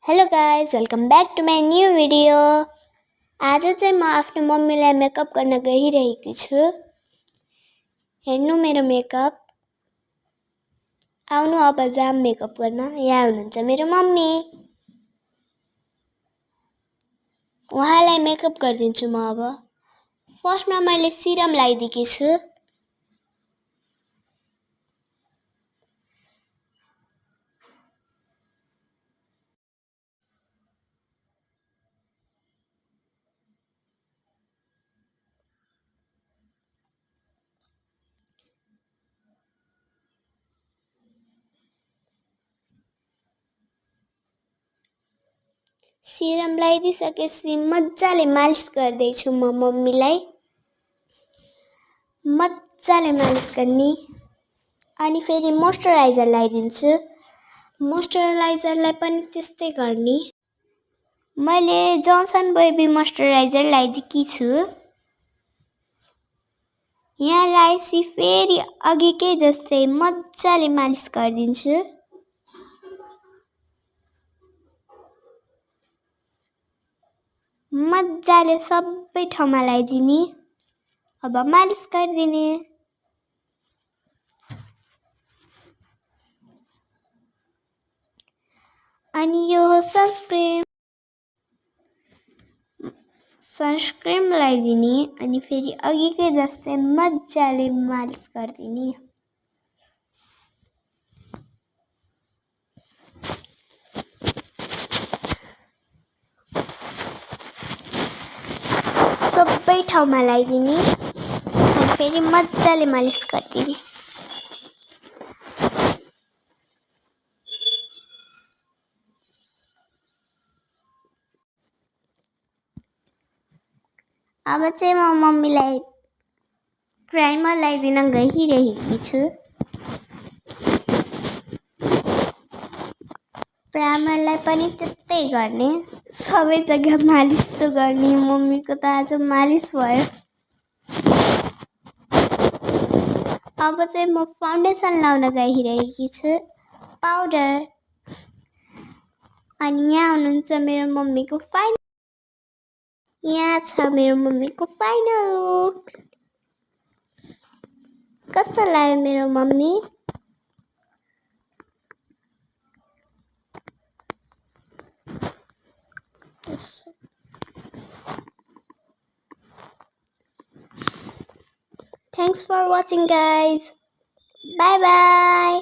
Hello guys welcome back to my new video. आज चाहिँ म आफ्नो मम्मीलाई मेकअप गर्न गइरहेकी छु। हेर्नु मेरो मेकअप। आउनु अब जाम मेकअप गर्न। यहाँ हुनुहुन्छ मेरो मम्मी। उहाँलाई मेकअप गरिदिन्छु म अब। फर्स्टमा मैले सिरम लगाइदिएकी छु। सिरम लगाइदिइसकेपछि मजाले मालिस गर्दैछु म मम्मीलाई। मजाले मालिस गर्ने अनि फेरि मोइस्चराइजर लगाइदिन्छु। मोइस्चराइजरलाई पनि त्यस्तै गर्ने। मैले जोन्सन बेबी मोइस्चराइजर लगाइदिएकी छु। यहाँ लगाएपछि फेरि अघिकै जस्तै मजाले मालिस गरिदिन्छु। मजाले सबै ठाउँमा लगाइदिने। अब मालिस गरिदिने। अनि यो हो सनस्क्रिन लगाइदिने अनि फेरि अघिकै जस्तै मजाले मालिस गरिदिने। सबै ठाउँमा लगाइदिने अनि फेरि मजाले मालिस गरिदिने। अब चाहिँ म मम्मीलाई प्राइमर लगाइदिन गइरहेकी छु। प्राइमरलाई पनि त्यस्तै गर्ने। सबै जग्गा मालिस त गर्ने। मम्मीको त आज मालिस भयो। अब चाहिँ म फाउन्डेसन लाउन गइरहेकी छु। पाउडर। अनि यहाँ हुनुहुन्छ मेरो मम्मीको फाइनल। यहाँ छ मेरो मम्मीको फाइनल लुक। कस्तो लाग्यो मेरो mummy? Thanks for watching guys. Bye bye.